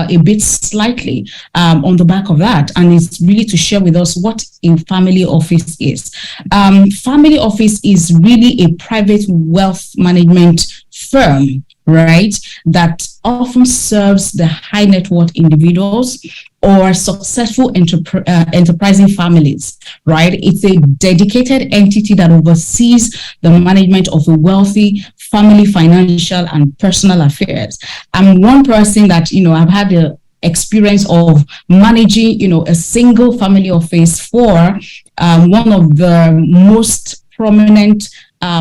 a bit slightly on the back of that, and it's really to share with us what a family office is. Family office is really a private wealth management firm, right, that often serves the high net worth individuals or successful enterprising families, right? It's a dedicated entity that oversees the management of a wealthy family financial and personal affairs. I'm one person that, I've had the experience of managing, a single family office for one of the most prominent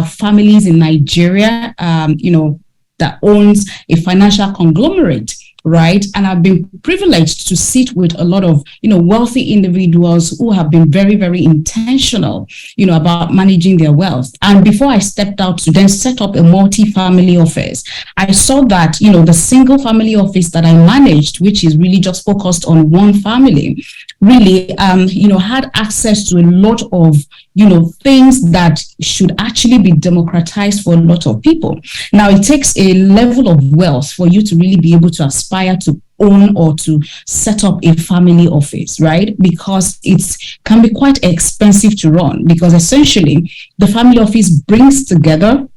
families in Nigeria, that owns a financial conglomerate, right? And I've been privileged to sit with a lot of, wealthy individuals who have been very, very intentional, about managing their wealth. And before I stepped out to then set up a multi-family office, I saw that, the single family office that I managed, which is really just focused on one family, really, had access to a lot of, things that should actually be democratized for a lot of people. Now, it takes a level of wealth for you to really be able to aspire to own or to set up a family office, right? Because it can be quite expensive to run, because essentially the family office brings together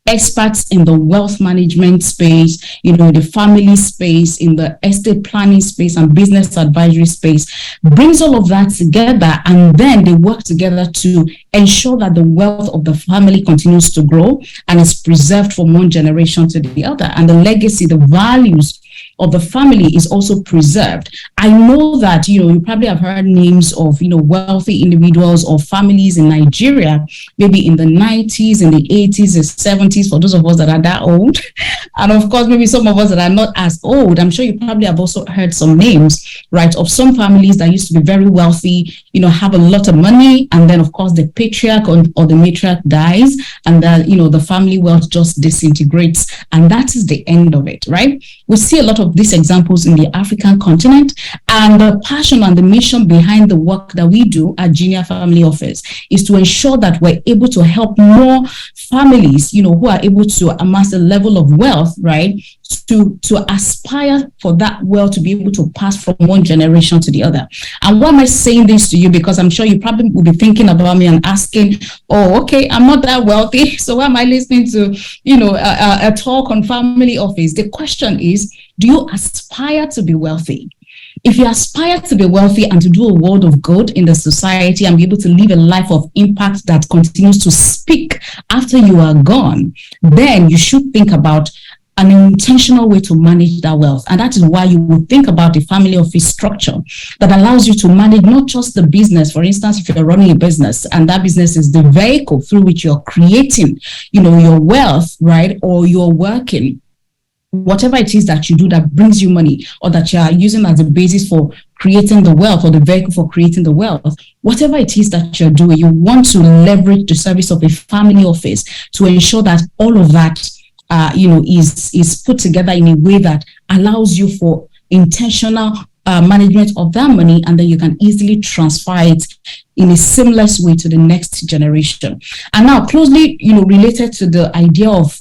experts in the wealth management space, the family space, in the estate planning space and business advisory space, brings all of that together, and then they work together to ensure that the wealth of the family continues to grow and is preserved from one generation to the other, and the legacy, the values of the family is also preserved. I know that, you probably have heard names of, wealthy individuals or families in Nigeria, maybe in the 90s, in the 80s, the 70s, for those of us that are that old. And of course, maybe some of us that are not as old. I'm sure you probably have also heard some names, right, of some families that used to be very wealthy, have a lot of money. And then, of course, the patriarch or the matriarch dies, and the family wealth just disintegrates. And that is the end of it, right? We see a lot of these examples in the African continent, and the passion and the mission behind the work that we do at Junior Family Office is to ensure that we're able to help more families, who are able to amass a level of wealth, right, to aspire for that wealth to be able to pass from one generation to the other. And why am I saying this to you? Because I'm sure you probably will be thinking about me and asking, oh, okay, I'm not that wealthy, so why am I listening to, a talk on family office? The question is, do you aspire to be wealthy? If you aspire to be wealthy and to do a world of good in the society and be able to live a life of impact that continues to speak after you are gone, then you should think about an intentional way to manage that wealth. And that is why you would think about the family office structure that allows you to manage not just the business. For instance, if you're running a business and that business is the vehicle through which you're creating, your wealth, right, or you're working, whatever it is that you do that brings you money, or that you are using as a basis for creating the wealth, or the vehicle for creating the wealth, whatever it is that you're doing, you want to leverage the service of a family office to ensure that all of that is put together in a way that allows you for intentional management of that money, and then you can easily transfer it in a seamless way to the next generation. And now, closely, related to the idea of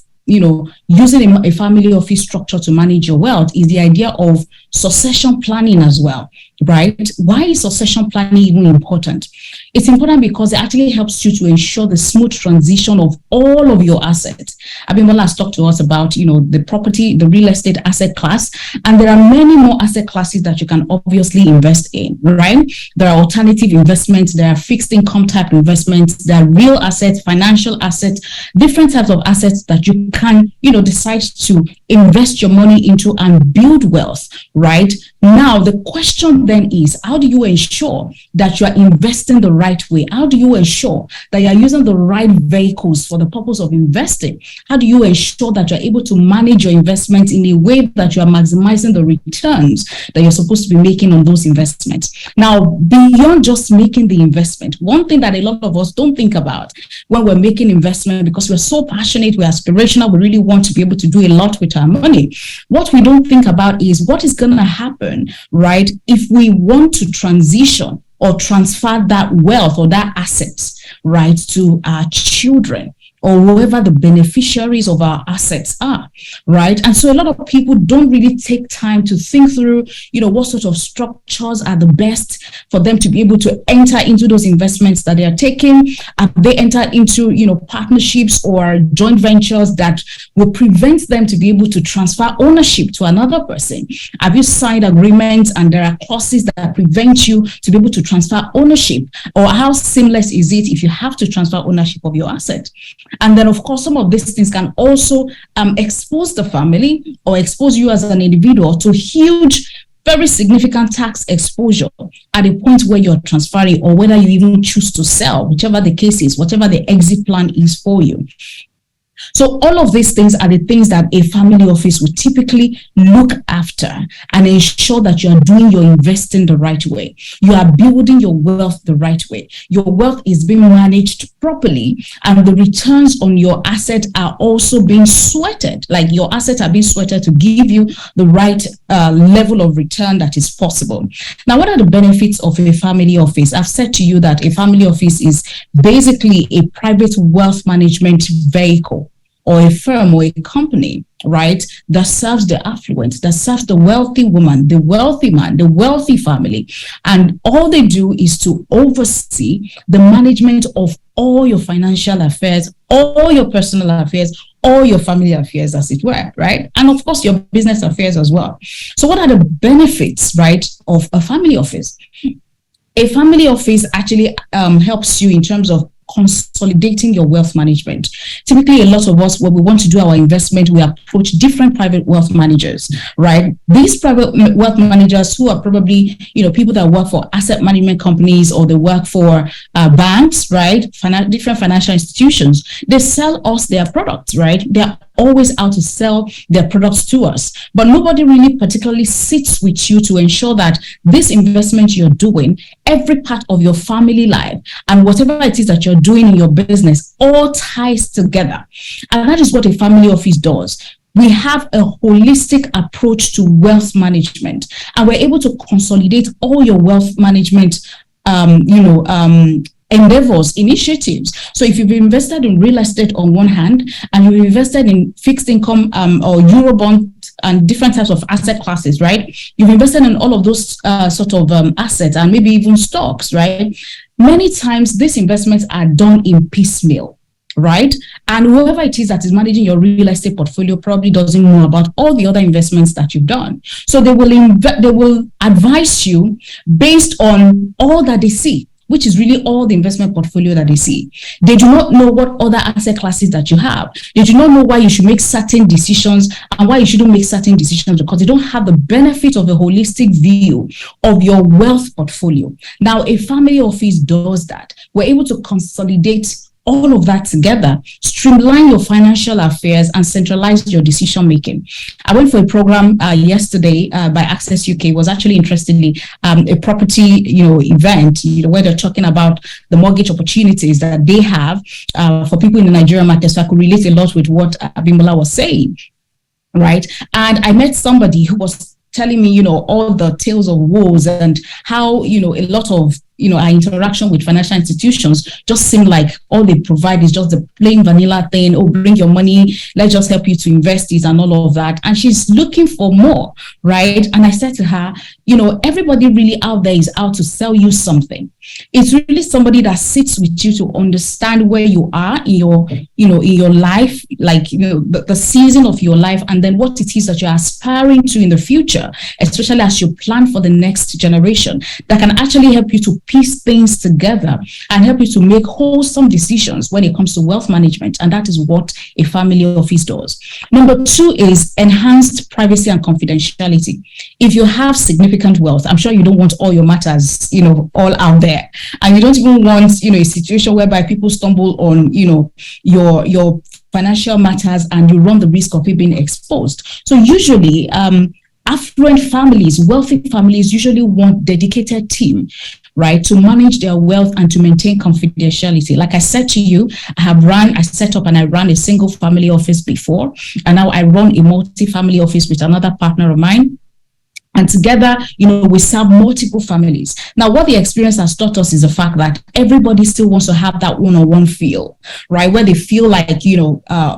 using a family office structure to manage your wealth is the idea of succession planning as well, right? Why is succession planning even important? It's important because it actually helps you to ensure the smooth transition of all of your assets. Abiola has talked to us about, the property, the real estate asset class, and there are many more asset classes that you can obviously invest in, right? There are alternative investments, there are fixed income type investments, there are real assets, financial assets, different types of assets that you can, decide to invest your money into and build wealth, right? Now, the question then is, how do you ensure that you are investing the right way? How do you ensure that you are using the right vehicles for the purpose of investing? How do you ensure that you're able to manage your investments in a way that you are maximizing the returns that you're supposed to be making on those investments? Now, beyond just making the investment, one thing that a lot of us don't think about when we're making investment, because we're so passionate, we're aspirational, we really want to be able to do a lot with our money. What we don't think about is what is going to happen, right, if we want to transition or transfer that wealth or that assets, right, to our children. or whoever the beneficiaries of our assets are, right? And so a lot of people don't really take time to think through, what sort of structures are the best for them to be able to enter into those investments that they are taking. Have they entered into, partnerships or joint ventures that will prevent them to be able to transfer ownership to another person? Have you signed agreements and there are clauses that prevent you to be able to transfer ownership? Or how seamless is it if you have to transfer ownership of your asset? And then, of course, some of these things can also expose the family or expose you as an individual to huge, very significant tax exposure at a point where you're transferring, or whether you even choose to sell, whichever the case is, whatever the exit plan is for you. So all of these things are the things that a family office would typically look after and ensure that you are doing your investing the right way. You are building your wealth the right way. Your wealth is being managed properly, and the returns on your asset are also being sweated. Like your assets are being sweated to give you the right level of return that is possible. Now, what are the benefits of a family office? I've said to you that a family office is basically a private wealth management vehicle, or a firm or a company, right, that serves the affluent, that serves the wealthy woman, the wealthy man, the wealthy family. And all they do is to oversee the management of all your financial affairs, all your personal affairs, all your family affairs, as it were, right? And of course, your business affairs as well. So what are the benefits, right, of a family office? A family office actually helps you in terms of consolidating your wealth management. Typically, a lot of us, when we want to do our investment, we approach different private wealth managers, right? These private wealth managers, who are probably, people that work for asset management companies, or they work for banks, right? Different financial institutions. They sell us their products, right? They're always out to sell their products to us, but nobody really particularly sits with you to ensure that this investment you're doing, every part of your family life and whatever it is that you're doing in your business, all ties together. And that is what a family office does. We have a holistic approach to wealth management, and we're able to consolidate all your wealth management endeavors, initiatives. So if you've invested in real estate on one hand, and you've invested in fixed income or Eurobond and different types of asset classes, right? You've invested in all of those sort of assets, and maybe even stocks, right? Many times these investments are done in piecemeal, right? And whoever it is that is managing your real estate portfolio probably doesn't know about all the other investments that you've done. So they will advise you based on all that they see, which is really all the investment portfolio that they see. They do not know what other asset classes that you have. They do not know why you should make certain decisions and why you shouldn't make certain decisions, because they don't have the benefit of a holistic view of your wealth portfolio. Now, a family office does that. We're able to consolidate all of that together, streamline your financial affairs, and centralize your decision making. I went for a program yesterday by Access UK. It was actually interestingly a property event where they're talking about the mortgage opportunities that they have for people in the Nigerian market. So I could relate a lot with what Abiola was saying, right? And I met somebody who was telling me, all the tales of woes and how, a lot of our interaction with financial institutions just seem like all they provide is just the plain vanilla thing. Oh, bring your money, let's just help you to invest it and all of that. And she's looking for more, right? And I said to her, everybody really out there is out to sell you something. It's really somebody that sits with you to understand where you are in your, in your life, like, the season of your life, and then what it is that you're aspiring to in the future, especially as you plan for the next generation, that can actually help you to piece things together and help you to make wholesome decisions when it comes to wealth management. And that is what a family office does. Number two is enhanced privacy and confidentiality. If you have significant wealth, I'm sure you don't want all your matters, all out there. And you don't even want, a situation whereby people stumble on, your financial matters, and you run the risk of it being exposed. So usually, affluent families, wealthy families usually want dedicated team, right, to manage their wealth and to maintain confidentiality. Like I said to you, I set up and I ran a single family office before, and now I run a multi-family office with another partner of mine. And together, we serve multiple families. Now, what the experience has taught us is the fact that everybody still wants to have that one-on-one feel, right? Where they feel like,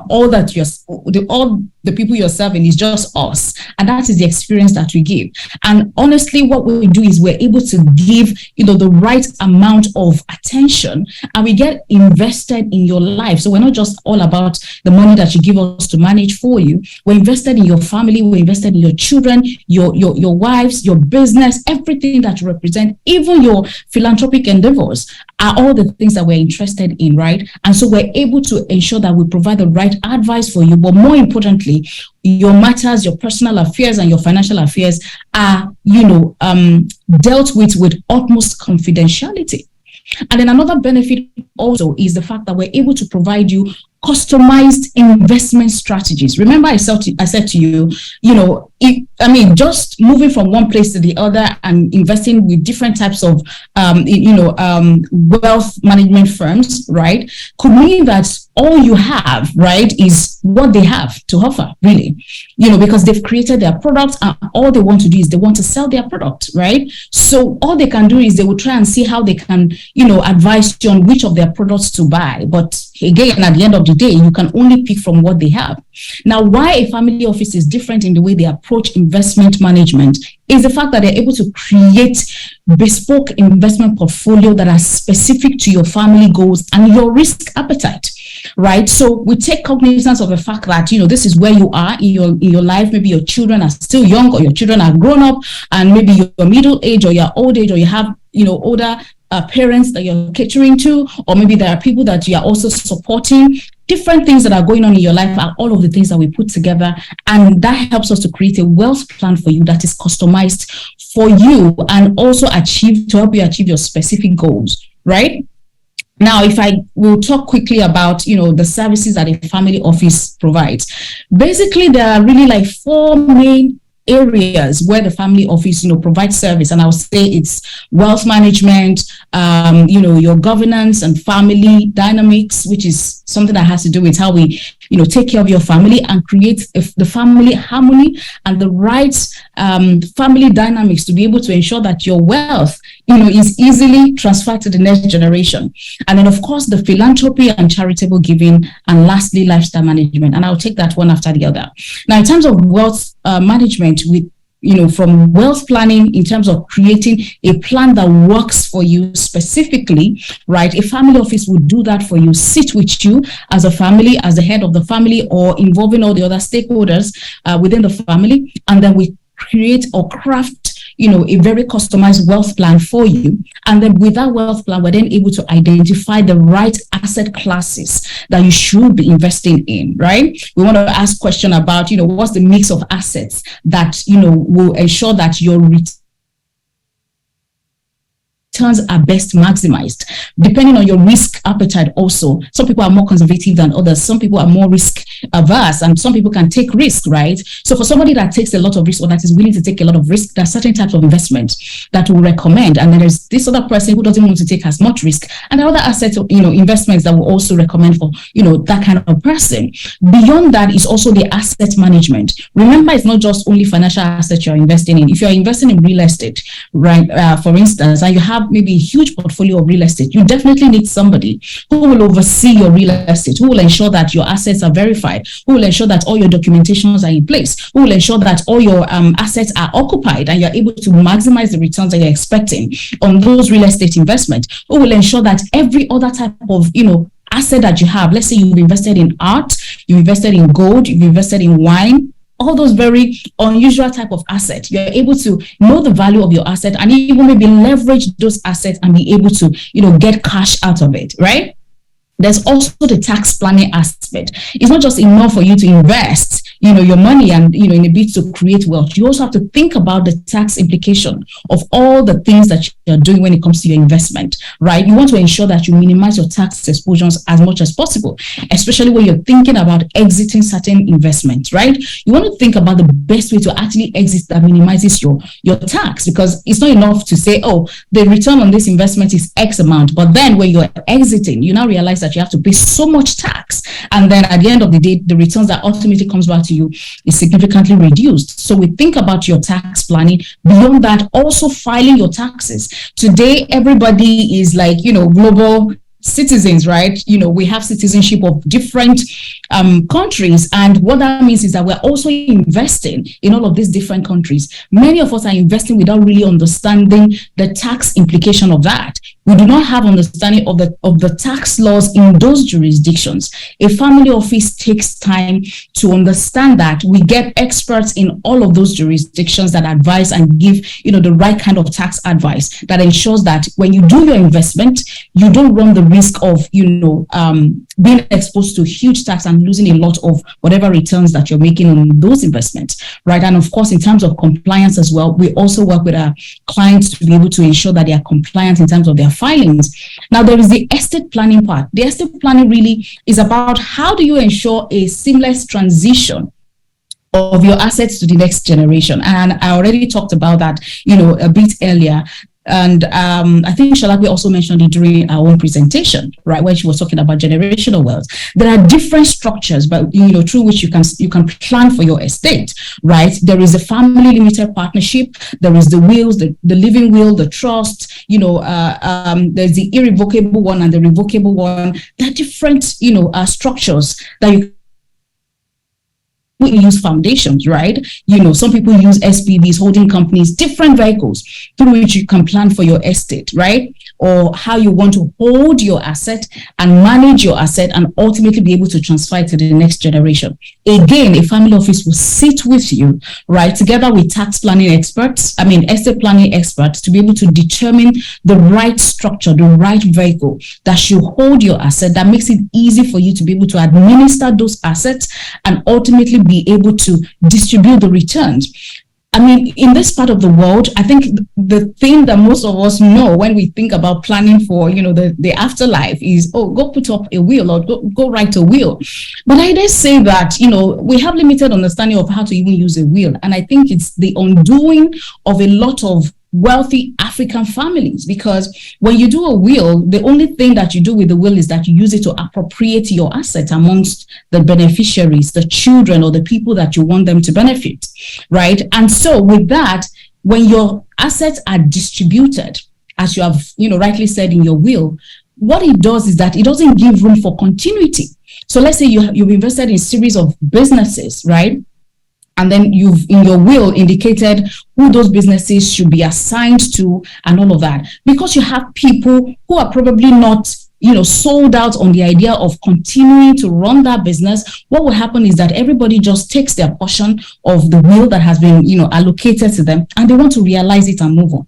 all the people you're serving is just us. And that is the experience that we give. And honestly, what we do is we're able to give, the right amount of attention, and we get invested in your life. So we're not just all about the money that you give us to manage for you. We're invested in your family. We're invested in your children, your wives, your business, everything that you represent, even your philanthropic endeavors are all the things that we're interested in, right? And so we're able to ensure that we provide the right advice for you. But more importantly, your matters, your personal affairs and your financial affairs are, dealt with utmost confidentiality. And then another benefit also is the fact that we're able to provide you customized investment strategies. Remember, I said to you, just moving from one place to the other and investing with different types of, wealth management firms, right, could mean that all you have, right, is what they have to offer, really, because they've created their products and all they want to do is they want to sell their product, right? So all they can do is they will try and see how they can, advise you on which of their products to buy. But again, at the end of the day, you can only pick from what they have. Now, why a family office is different in the way they approach investment management is the fact that they're able to create bespoke investment portfolio that are specific to your family goals and your risk appetite. Right. So we take cognizance of the fact that, this is where you are in your life. Maybe your children are still young, or your children are grown up, and maybe you're middle age or you're old age, or you have, older parents that you're catering to, or maybe there are people that you are also supporting. Different things that are going on in your life are all of the things that we put together, and that helps us to create a wealth plan for you that is customized for you and also to help you achieve your specific goals, right? Now, if I will talk quickly about, the services that a family office provides. Basically, there are really like 4 main areas where the family office, provides service. And I would say it's wealth management, your governance and family dynamics, which is something that has to do with how we, take care of your family and create the family harmony and the right family dynamics to be able to ensure that your wealth, is easily transferred to the next generation. And then, of course, the philanthropy and charitable giving, and lastly, lifestyle management. And I'll take that one after the other. Now, in terms of wealth management, with from wealth planning, in terms of creating a plan that works for you specifically, right? A family office would do that for you, sit with you as a family, as the head of the family, or involving all the other stakeholders within the family. And then we create or craft a very customized wealth plan for you. And then with that wealth plan, we're then able to identify the right asset classes that you should be investing in, right? We want to ask question about, what's the mix of assets that, will ensure that your returns are best maximized, depending on your risk appetite also. Some people are more conservative than others. Some people are more risk averse, and some people can take risk, right? So for somebody that takes a lot of risk, or that is willing to take a lot of risk, there are certain types of investments that we recommend. And then there's this other person who doesn't want to take as much risk. And there are other assets, investments that we also recommend for, that kind of person. Beyond that is also the asset management. Remember, it's not just only financial assets you're investing in. If you're investing in real estate, right, for instance, and you have maybe a huge portfolio of real estate, you definitely need somebody who will oversee your real estate, who will ensure that your assets are verified, who will ensure that all your documentations are in place, who will ensure that all your assets are occupied and you're able to maximize the returns that you're expecting on those real estate investments, who will ensure that every other type of, asset that you have, let's say you've invested in art, you've invested in gold, you've invested in wine, all those very unusual type of assets, you're able to know the value of your asset and even maybe leverage those assets and be able to, get cash out of it, right? There's also the tax planning aspect. It's not just enough for you to invest, your money and, in a bid to create wealth. You also have to think about the tax implication of all the things that you're doing when it comes to your investment, right? You want to ensure that you minimize your tax exposures as much as possible, especially when you're thinking about exiting certain investments, right? You want to think about the best way to actually exit that minimizes your tax, because it's not enough to say, oh, the return on this investment is X amount, but then when you're exiting, you now realize that you have to pay so much tax. And then at the end of the day, the returns that ultimately comes back to you is significantly reduced. So we think about your tax planning. Beyond that, also filing your taxes. Today, everybody is like, global citizens, right? We have citizenship of different countries, and what that means is that we're also investing in all of these different countries. Many of us are investing without really understanding the tax implication of that. We do not have understanding of the tax laws in those jurisdictions. A family office takes time to understand that. We get experts in all of those jurisdictions that advise and give, the right kind of tax advice that ensures that when you do your investment, you don't run the risk of, being exposed to huge tax and losing a lot of whatever returns that you're making on those investments, right? And of course, in terms of compliance as well, we also work with our clients to be able to ensure that they are compliant in terms of their filings. Now, there is the estate planning part. The estate planning really is about how do you ensure a seamless transition of your assets to the next generation. And I already talked about that, a bit earlier. And I think Shalakwe also mentioned it during our own presentation, right, when she was talking about generational wealth. There are different structures, but through which you can plan for your estate, right? There is a family limited partnership. There is the wills, the living will, the trust. There's the irrevocable one and the revocable one. There are different, structures that you. We use foundations, right? Some people use SPVs, holding companies, different vehicles through which you can plan for your estate, right? Or how you want to hold your asset and manage your asset and ultimately be able to transfer it to the next generation. Again, a family office will sit with you, right, together with tax planning experts, estate planning experts, to be able to determine the right structure, the right vehicle that should hold your asset, that makes it easy for you to be able to administer those assets and ultimately be able to distribute the returns. In this part of the world, I think the thing that most of us know when we think about planning for, the afterlife is, go put up a will or go write a will. But I did say that, we have limited understanding of how to even use a will. And I think it's the undoing of a lot of wealthy African families, because when you do a will, the only thing that you do with the will is that you use it to appropriate your assets amongst the beneficiaries, the children or the people that you want them to benefit, right? And so with that, when your assets are distributed, as you have rightly said in your will, what it does is that it doesn't give room for continuity. So let's say you've invested in a series of businesses, right? And then you've in your will indicated who those businesses should be assigned to and all of that. Because you have people who are probably not sold out on the idea of continuing to run that business, what will happen is that everybody just takes their portion of the will that has been allocated to them, and they want to realize it and move on.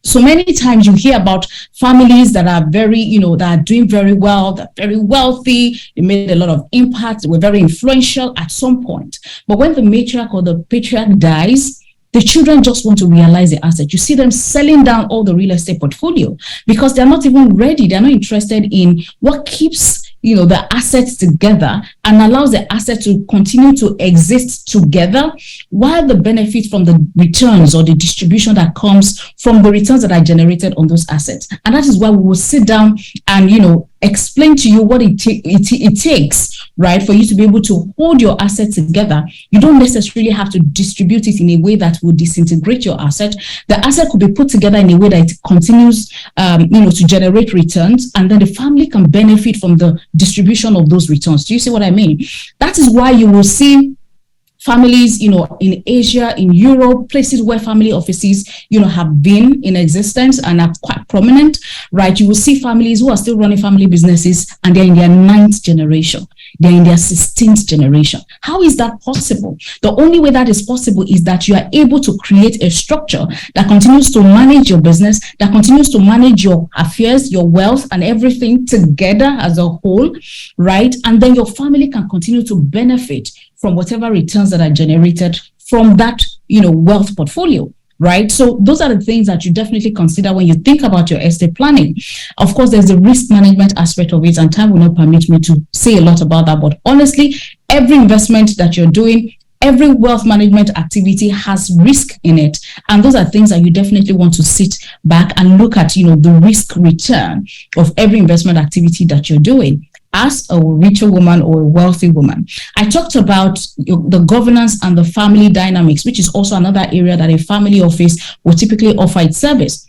So many times you hear about families that are very, that are doing very well, they're very wealthy, they made a lot of impact, they were very influential at some point. But when the matriarch or the patriarch dies, the children just want to realize the asset. You see them selling down all the real estate portfolio because they're not even ready. They're not interested in what keeps the assets together and allows the asset to continue to exist together, while the benefit from the returns or the distribution that comes from the returns that are generated on those assets. And that is why we will sit down and explain to you what it takes, right, for you to be able to hold your asset together. You don't necessarily have to distribute it in a way that will disintegrate your asset. The asset could be put together in a way that it continues, to generate returns, and then the family can benefit from the distribution of those returns. Do you see what I mean? That is why you will see families, in Asia, in Europe, places where family offices, have been in existence and are quite prominent, right? You will see families who are still running family businesses and they're in their 9th generation. They're in their 16th generation. How is that possible? The only way that is possible is that you are able to create a structure that continues to manage your business, that continues to manage your affairs, your wealth, and everything together as a whole, right? And then your family can continue to benefit from whatever returns that are generated from that, wealth portfolio, right? So those are the things that you definitely consider when you think about your estate planning. Of course, there's the risk management aspect of it, and time will not permit me to say a lot about that. But honestly, every investment that you're doing, every wealth management activity has risk in it. And those are things that you definitely want to sit back and look at, the risk return of every investment activity that you're doing. as a richer woman or a wealthy woman. I talked about the governance and the family dynamics, which is also another area that a family office will typically offer its service.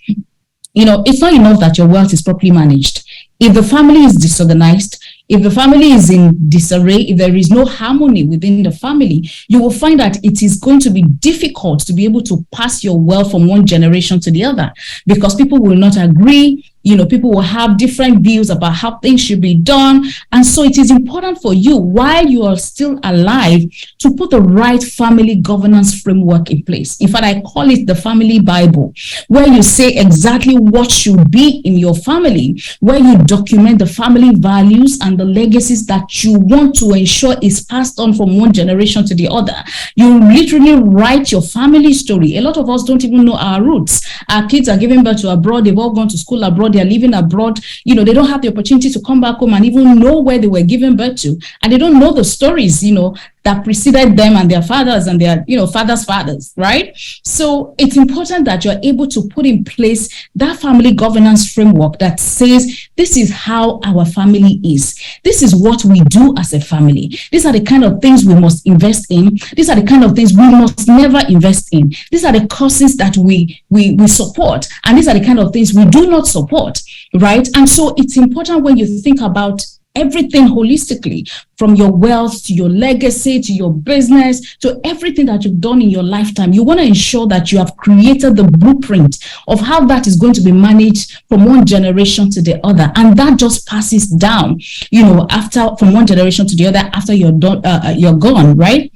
It's not enough that your wealth is properly managed. If the family is disorganized, if the family is in disarray, if there is no harmony within the family, you will find that it is going to be difficult to be able to pass your wealth from one generation to the other, because people will not agree. People will have different views about how things should be done. And so it is important for you, while you are still alive, to put the right family governance framework in place. In fact, I call it the family Bible, where you say exactly what should be in your family, where you document the family values and the legacies that you want to ensure is passed on from one generation to the other. You literally write your family story. A lot of us don't even know our roots. Our kids are giving birth to abroad. They've all gone to school abroad. They're living abroad. They don't have the opportunity to come back home and even know where they were given birth to. And they don't know the stories, that preceded them and their fathers and their, fathers' fathers, right? So it's important that you're able to put in place that family governance framework that says, this is how our family is. This is what we do as a family. These are the kind of things we must invest in. These are the kind of things we must never invest in. These are the causes that we support. And these are the kind of things we do not support, right? And so it's important when you think about everything holistically, from your wealth to your legacy to your business to everything that you've done in your lifetime. You want to ensure that you have created the blueprint of how that is going to be managed from one generation to the other, and that just passes down, from one generation to the other after you're done, you're gone, right?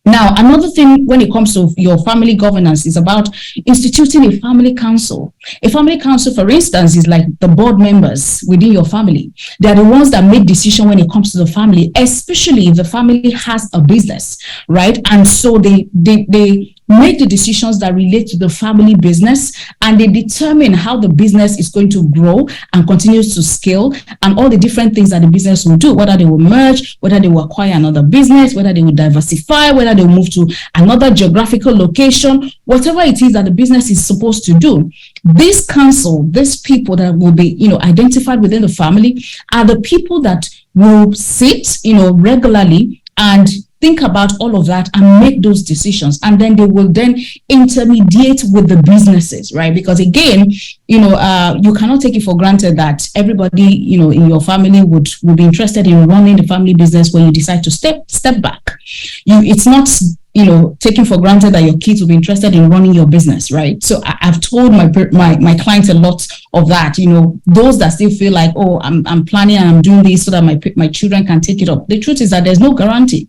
Now, another thing when it comes to your family governance is about instituting a family council. A family council, for instance, is like the board members within your family. They are the ones that make decisions when it comes to the family, especially if the family has a business, right? And so they make the decisions that relate to the family business, and they determine how the business is going to grow and continues to scale, and all the different things that the business will do, whether they will merge, whether they will acquire another business, whether they will diversify, whether they will move to another geographical location, whatever it is that the business is supposed to do. This council, these people that will be, identified within the family, are the people that will sit, regularly and think about all of that and make those decisions. And then they will then intermediate with the businesses, right? Because again, you cannot take it for granted that everybody, in your family would be interested in running the family business when you decide to step back. It's not taking for granted that your kids will be interested in running your business, right? So I've told my clients a lot of that, those that still feel like, oh, I'm planning and I'm doing this so that my children can take it up. The truth is that there's no guarantee.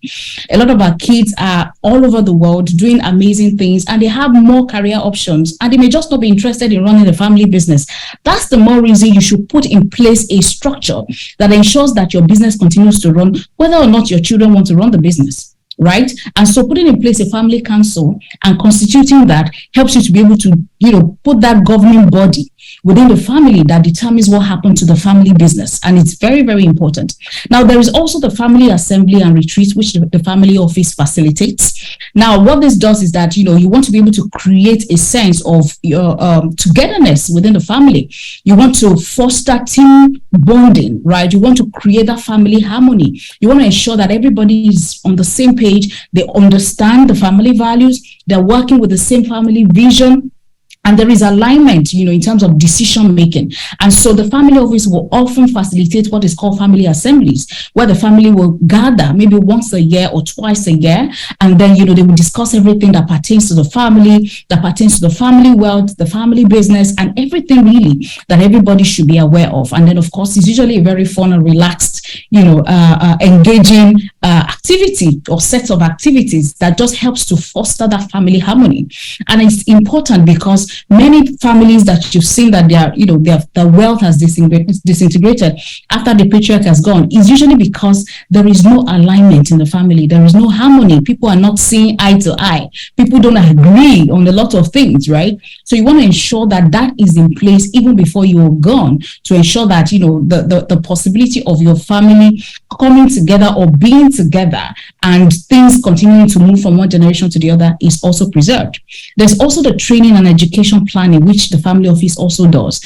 A lot of our kids are all over the world doing amazing things, and they have more career options, and they may just not be interested in running the family business. That's the more reason you should put in place a structure that ensures that your business continues to run, whether or not your children want to run the business. Right? And so putting in place a family council and constituting that helps you to be able to, put that governing body within the family that determines what happened to the family business. And it's very, very important. Now, there is also the family assembly and retreat, which the family office facilitates. Now, what this does is that, you want to be able to create a sense of your togetherness within the family. You want to foster team bonding, right? You want to create that family harmony. You want to ensure that everybody is on the same page. They understand the family values. They're working with the same family vision. And there is alignment, in terms of decision making. And so the family office will often facilitate what is called family assemblies, where the family will gather maybe once a year or twice a year. And then, they will discuss everything that pertains to the family, that pertains to the family wealth, the family business, and everything really that everybody should be aware of. And then, of course, it's usually a very fun and relaxed, engaging activity or set of activities that just helps to foster that family harmony. And it's important because many families that you've seen that their wealth has disintegrated after the patriarch has gone is usually because there is no alignment in the family. There is no harmony. People are not seeing eye to eye. People don't agree on a lot of things, right? So you want to ensure that that is in place even before you're gone, to ensure that, the possibility of your family coming together or being together and things continuing to move from one generation to the other is also preserved. There's also the training and education planning, which the family office also does.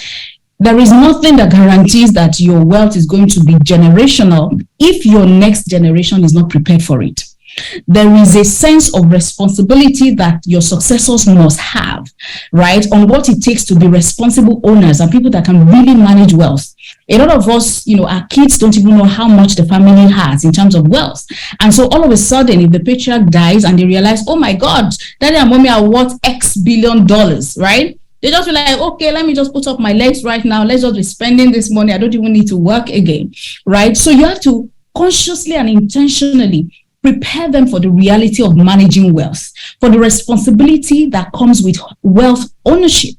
There is nothing that guarantees that your wealth is going to be generational if your next generation is not prepared for it. There is a sense of responsibility that your successors must have, right, on what it takes to be responsible owners and people that can really manage wealth. A lot of us, our kids don't even know how much the family has in terms of wealth. And so all of a sudden, if the patriarch dies and they realize, oh my God, daddy and mommy are worth X billion dollars, right? They just feel like, okay, let me just put up my legs right now. Let's just be spending this money. I don't even need to work again, right? So you have to consciously and intentionally prepare them for the reality of managing wealth, for the responsibility that comes with wealth ownership,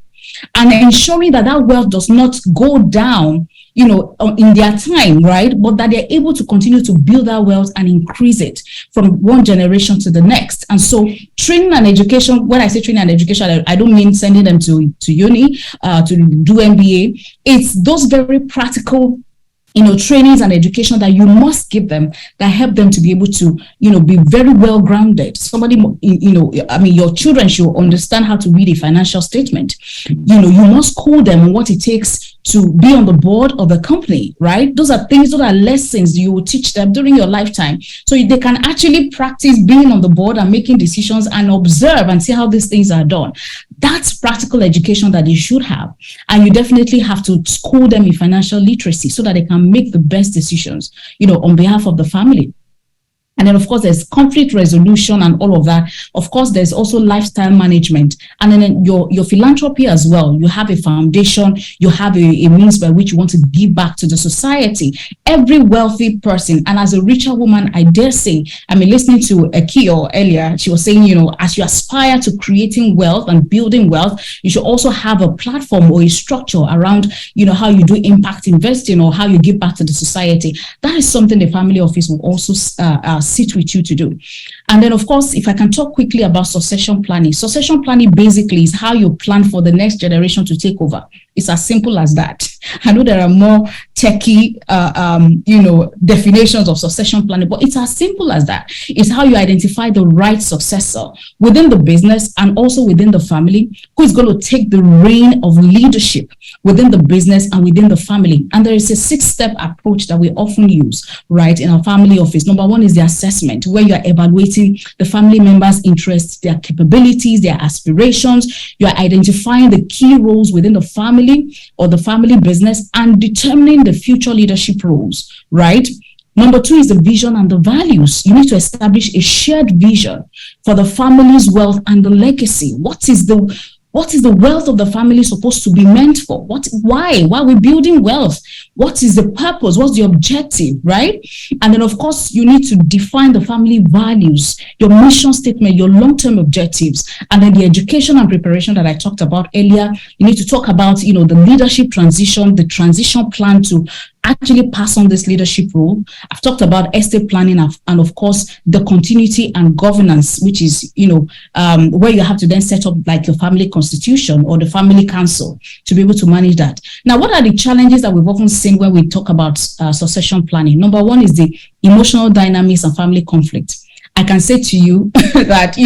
and ensuring that that wealth does not go down, in their time, right? But that they're able to continue to build that wealth and increase it from one generation to the next. And so training and education, when I say training and education, I don't mean sending them to uni, to do MBA. It's those very practical trainings and education that you must give them that help them to be able to, be very well grounded. Somebody, your children should understand how to read a financial statement. You must school them on what it takes to be on the board of the company, right? Those are lessons you will teach them during your lifetime. So they can actually practice being on the board and making decisions and observe and see how these things are done. That's practical education that you should have. And you definitely have to school them in financial literacy so that they can make the best decisions, on behalf of the family. And then, of course, there's conflict resolution and all of that. Of course, there's also lifestyle management. And then your philanthropy as well. You have a foundation. You have a means by which you want to give back to the society. Every wealthy person, and as a richer woman, I dare say, listening to Akio earlier, she was saying, as you aspire to creating wealth and building wealth, you should also have a platform or a structure around, how you do impact investing or how you give back to the society. That is something the family office will also sit with you to do. And then, of course, if I can talk quickly about succession planning. Succession planning basically is how you plan for the next generation to take over. It's as simple as that. I know there are more techie, definitions of succession planning, but it's as simple as that. It's how you identify the right successor within the business and also within the family who is going to take the reign of leadership within the business and within the family. And there is a 6-step approach that we often use, right, in our family office. Number one is the assessment, where you're evaluating the family members' interests, their capabilities, their aspirations. You're identifying the key roles within the family or the family business and determining the future leadership roles, right? Number two is the vision and the values. You need to establish a shared vision for the family's wealth and the legacy. What is the wealth of the family supposed to be meant for? Why are we building wealth? What is the purpose? What's the objective, right? And then, of course, you need to define the family values, your mission statement, your long-term objectives, and then the education and preparation that I talked about earlier. You need to talk about, the leadership transition, the transition plan to actually pass on this leadership role. I've talked about estate planning and of course the continuity and governance, which is where you have to then set up like your family constitution or the family council to be able to manage that. Now, what are the challenges that we've often seen when we talk about succession planning? Number one is the emotional dynamics and family conflict. I can say to you that,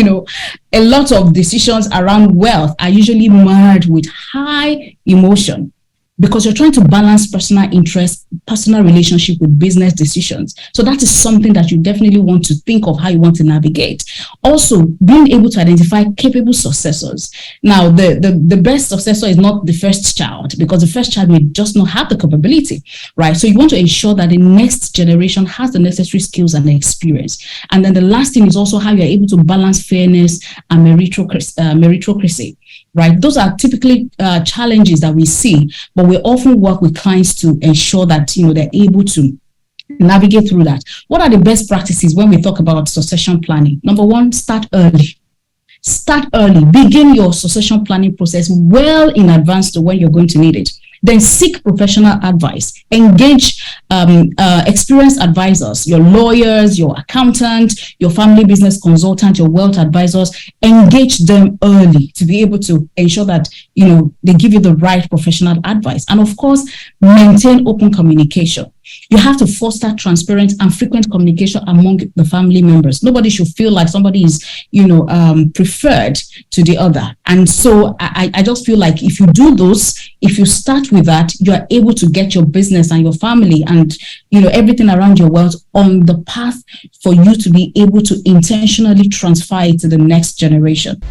a lot of decisions around wealth are usually marred with high emotion, because you're trying to balance personal interest, personal relationship with business decisions. So that is something that you definitely want to think of how you want to navigate. Also, being able to identify capable successors. Now, the best successor is not the first child, because the first child may just not have the capability, right? So you want to ensure that the next generation has the necessary skills and the experience. And then the last thing is also how you're able to balance fairness and meritocracy. Right, those are typically challenges that we see, but we often work with clients to ensure that they're able to navigate through that. What are the best practices when we talk about succession planning? Number one, start early. Start early. Begin your succession planning process well in advance to when you're going to need it. Then seek professional advice. Engage experienced advisors, your lawyers, your accountant, your family business consultant, your wealth advisors. Engage them early to be able to ensure that they give you the right professional advice. And of course, maintain open communication. You have to foster transparent and frequent communication among the family members. Nobody should feel like somebody is, preferred to the other. And so I just feel like if you do those, if you start with that, you are able to get your business and your family and, everything around your wealth on the path for you to be able to intentionally transfer it to the next generation.